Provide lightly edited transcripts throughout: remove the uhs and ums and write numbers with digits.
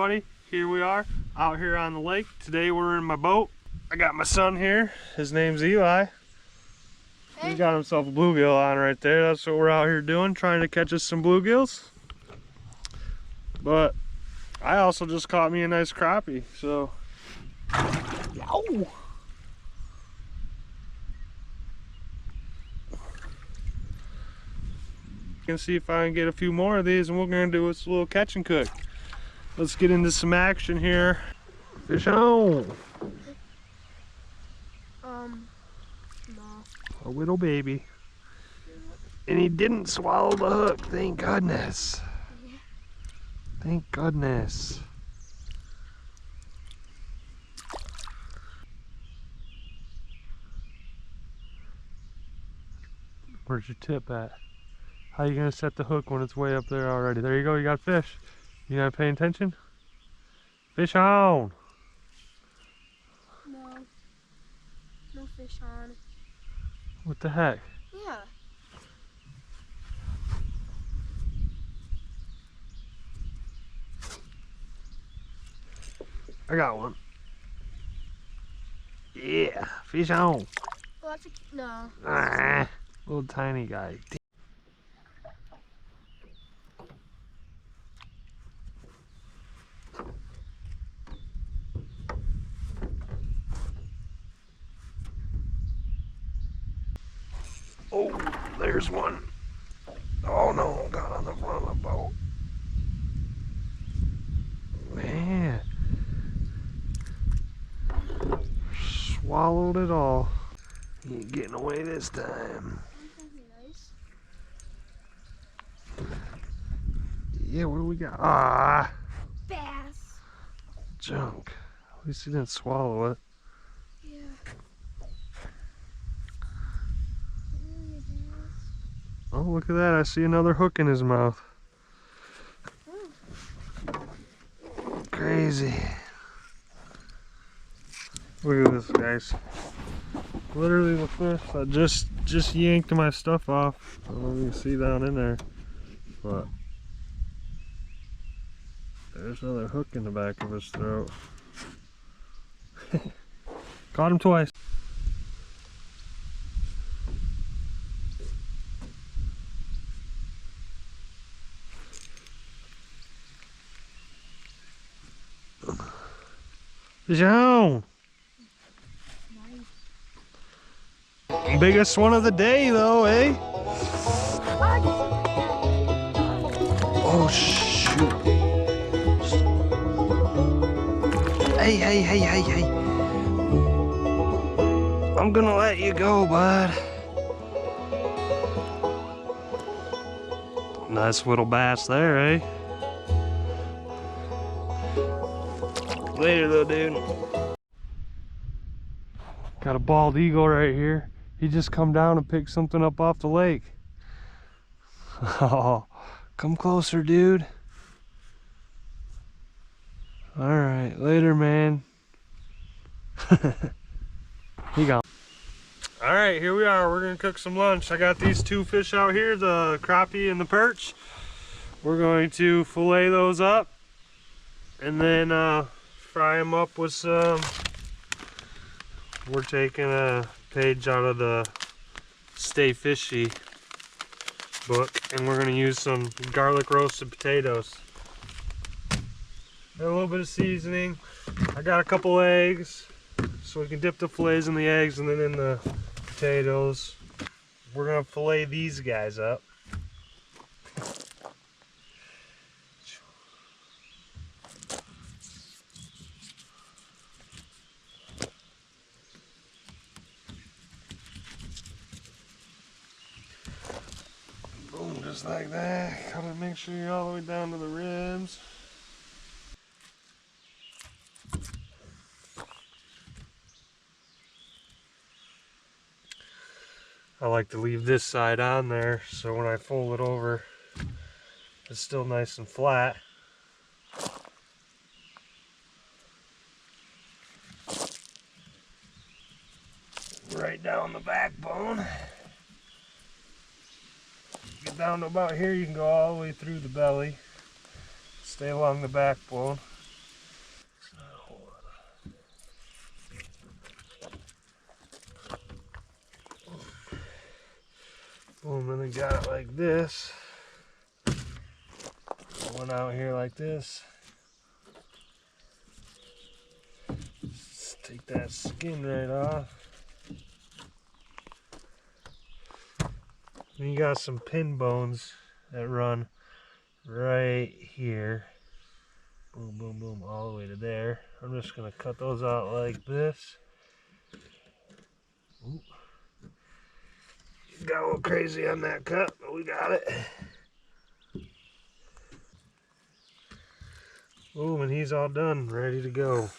everybody, here we are out here on the lake. Today we're in my boat. I got my son here, his name's Eli. Hey. He's got himself a bluegill on right there. That's what we're out here doing, trying to catch us some bluegills. But I also just caught me a nice crappie, so yow. You can see if I can get a few more of these, and we're gonna do this little catch and cook. Let's get into some action here. Fish on. No. A little baby. And he didn't swallow the hook, thank goodness. Yeah. Thank goodness. Where's your tip at? How you gonna set the hook when it's way up there already? There you go, you got fish. You gotta pay attention? Fish on! No. No fish on. What the heck? Yeah. I got one. Yeah, fish on. Well, that's a, no. Ah, little tiny guy. Oh, there's one. Oh no, got on the front of the boat. Man. Swallowed it all. He ain't getting away this time. Nice. Yeah, what do we got? Ah, Bass. junk. At least he didn't swallow it. Yeah. Oh, look at that. I see another hook in his mouth. Crazy. Look at this, guys. Literally the fish that just yanked my stuff off. I don't know if you can see down in there, but there's another hook in the back of his throat. Caught him twice. Fish on! Nice. Biggest one of the day though, eh? Oh shoot. Hey. I'm gonna let you go, bud. Nice little bass there, eh? Later though, dude. Got a bald eagle right here. He just come down and picked something up off the lake. Oh, come closer, dude. All right, later, man. He gone. All right, here we are. We're gonna cook some lunch. I got these two fish out here, the crappie and the perch. We're going to fillet those up and then fry them up with some. We're taking a page out of the Stay Fishy book, and we're going to use some garlic roasted potatoes. And a little bit of seasoning. I got a couple eggs, so we can dip the fillets in the eggs and then in the potatoes. We're going to fillet these guys up. Just like that. Gotta make sure you're all the way down to the ribs. I like to leave this side on there so when I fold it over, it's still nice and flat. Right down the backbone. Get down to about here, you can go all the way through the belly. Stay along the backbone. Boom, and then got it like this. One out here like this. Just take that skin right off. And you got some pin bones that run right here. Boom, boom, boom, all the way to there. I'm just gonna cut those out like this. Ooh. Got a little crazy on that cut, but we got it. Boom, and he's all done, ready to go.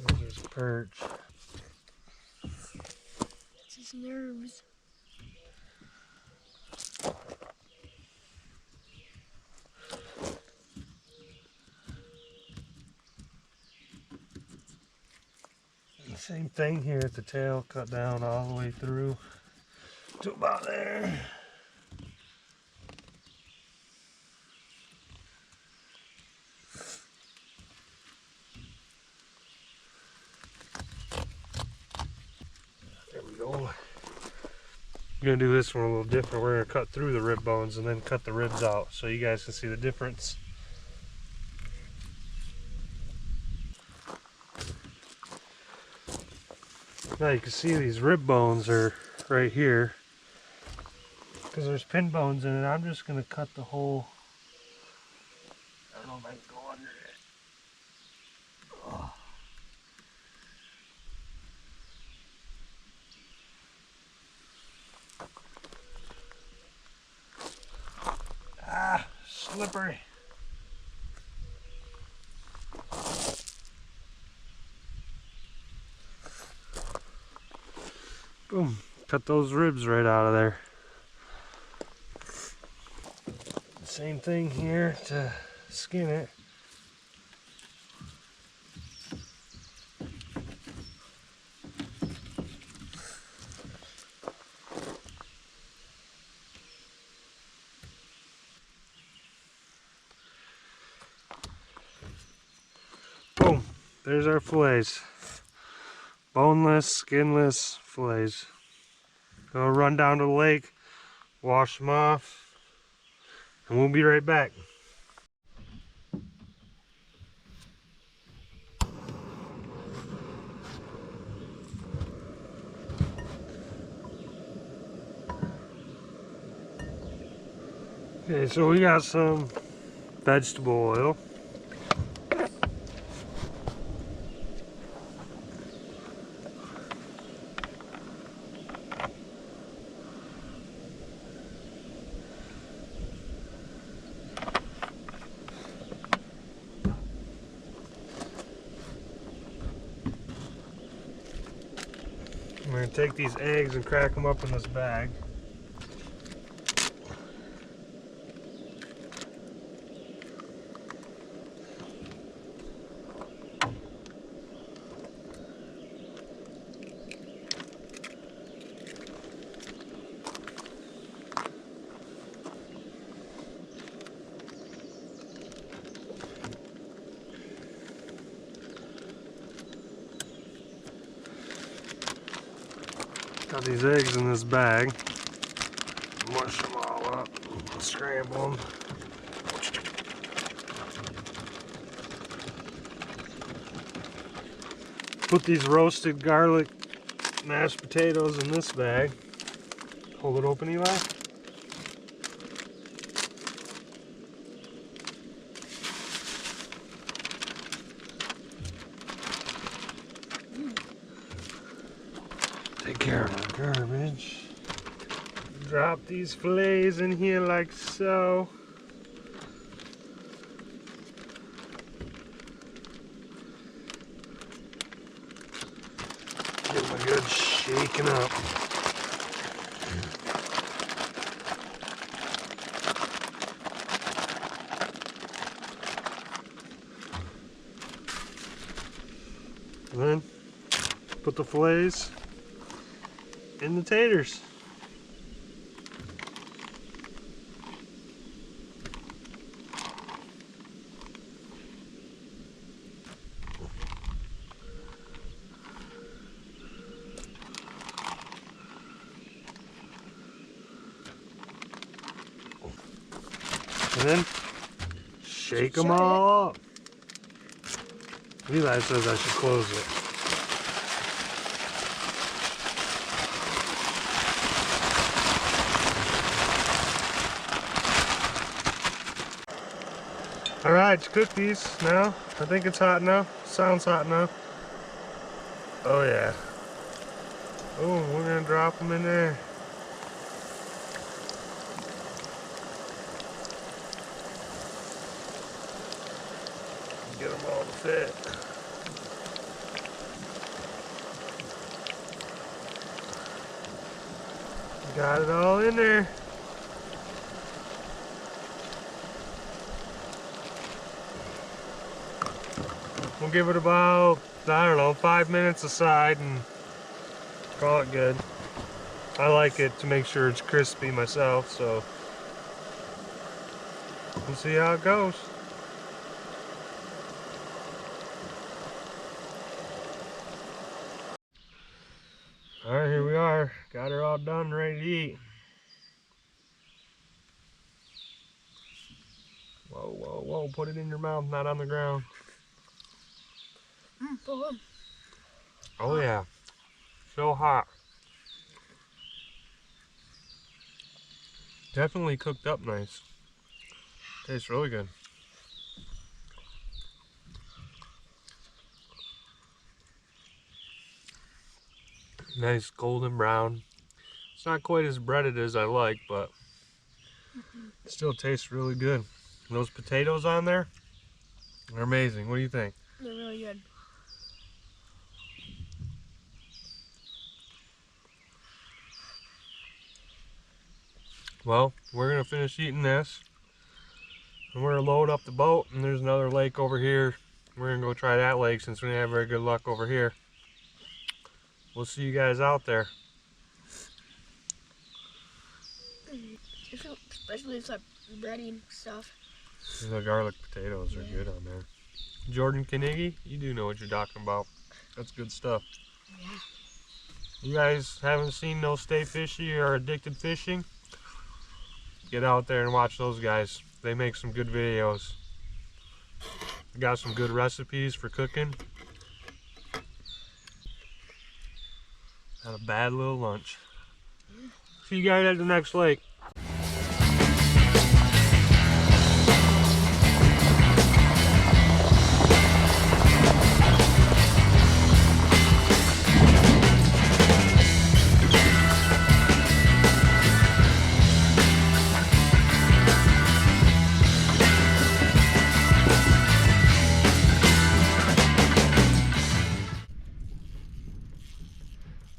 There's his perch. It's his nerves. Same thing here at the tail, cut down all the way through to about there. There we go. I'm gonna do this one a little different. We're gonna cut through the rib bones and then cut the ribs out so you guys can see the difference. Now you can see these rib bones are right here because there's pin bones in it. I'm just gonna cut the whole. I don't know if I can go under it. Oh. Ah, slippery. Boom, cut those ribs right out of there. Same thing here to skin it. Boom, there's our fillets. Boneless, skinless fillets. Gonna run down to the lake, wash them off, and we'll be right back. Okay, so we got some vegetable oil. I'm going to take these eggs and crack them up in this bag. Got these eggs in this bag. Mush them all up, scramble them. Put these roasted garlic mashed potatoes in this bag. Hold it open, Eli. Take care of our garbage. Drop these fillets in here like so. Give them a good shaking up. And then put the fillets in the taters. And then shake them all up. Eli says I should close it. Alright, to cook these now. I think it's hot enough. Sounds hot enough. Oh yeah. Oh, we're gonna drop them in there. Get them all to fit. Got it all in there. We'll give it about, I don't know, 5 minutes aside and call it good. I like it to make sure it's crispy myself, so we'll see how it goes. Alright, here we are. Got her all done, ready to eat. Whoa, whoa, whoa. Put it in your mouth, not on the ground. Oh yeah. So hot. Definitely cooked up nice. Tastes really good. Nice golden brown. It's not quite as breaded as I like, but it still tastes really good. Those potatoes on there are amazing. What do you think? They're really good. Well, we're gonna finish eating this and we're gonna load up the boat, and there's another lake over here. We're gonna go try that lake since we didn't have very good luck over here. We'll see you guys out there. Especially if it's like bready and stuff. The garlic potatoes are good on there. Jordan Carnegie, you do know what you're talking about. That's good stuff. Yeah. You guys haven't seen no Stay Fishy or Addicted Fishing? Get out there and watch those guys. They make some good videos. They got some good recipes for cooking. Had a bad little lunch. See you guys at the next lake.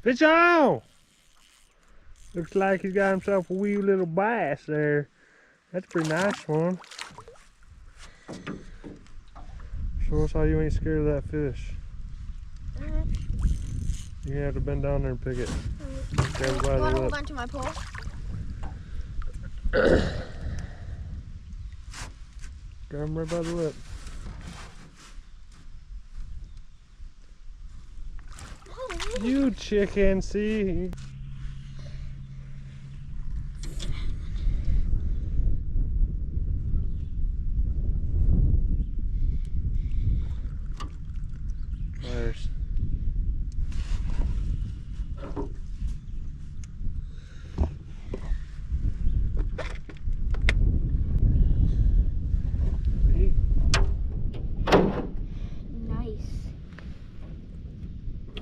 Fish on! Looks like he's got himself a wee little bass there. That's a pretty nice one. Show us how you ain't scared of that fish. You're gonna have to bend down there and pick it. Grab it by the lip. Hold on to my pole. Grab him right by the lip. You chicken, see? There's.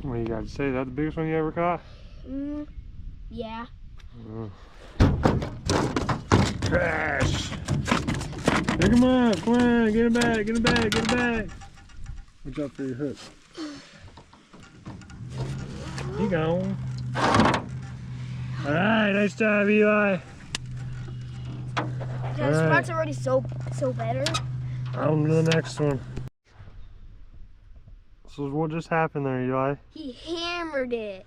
What do you got to say? Is that the biggest one you ever caught? Yeah. Crash! Pick him up! Come on! Get him back! Get him back! Get him back! Watch out for your hook. You gone. Alright, nice job, Eli. Yeah, the spot's already so better. On to the next one. So what just happened there, Eli? He hammered it.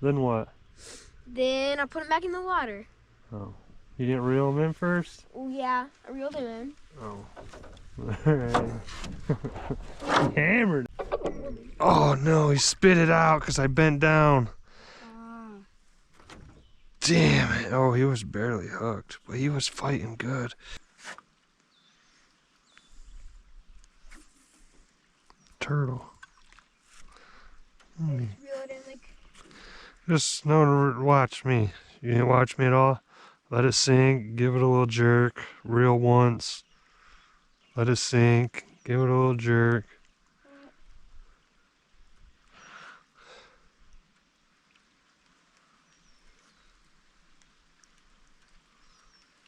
Then what? Then I put him back in the water. Oh. You didn't reel him in first? Oh yeah, I reeled him in. Oh. Alright. He hammered. Oh no, he spit it out because I bent down. Damn it. Oh, he was barely hooked, but he was fighting good. Turtle. Reel it in like. Just watch me. You didn't watch me at all? Let it sink, give it a little jerk, reel once. Let it sink, give it a little jerk.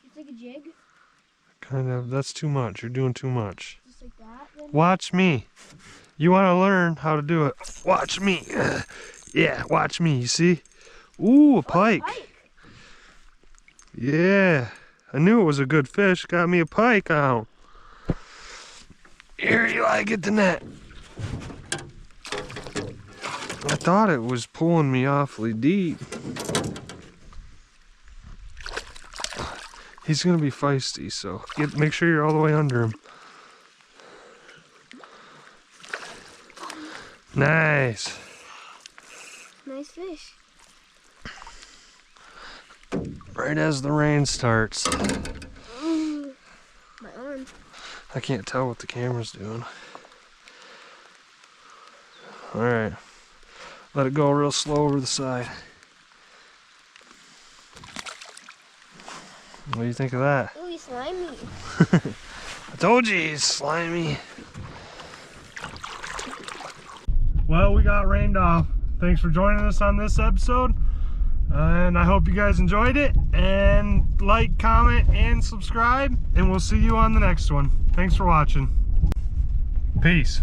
It's like a jig. Kind of, that's too much. You're doing too much. Just like that. Then. Watch me. You want to learn how to do it. Watch me. Yeah, watch me. You see? Ooh, a pike. Pike. Yeah. I knew it was a good fish. Got me a pike out. Here, you like it, the net. I thought it was pulling me awfully deep. He's gonna be feisty, so make sure you're all the way under him. Nice. Nice fish. Right as the rain starts. Ooh, my arm. I can't tell what the camera's doing. Alright. Let it go real slow over the side. What do you think of that? Ooh, he's slimy. I told you he's slimy. Well, we got rained off. Thanks for joining us on this episode. And I hope you guys enjoyed it. And like, comment, and subscribe. And we'll see you on the next one. Thanks for watching. Peace.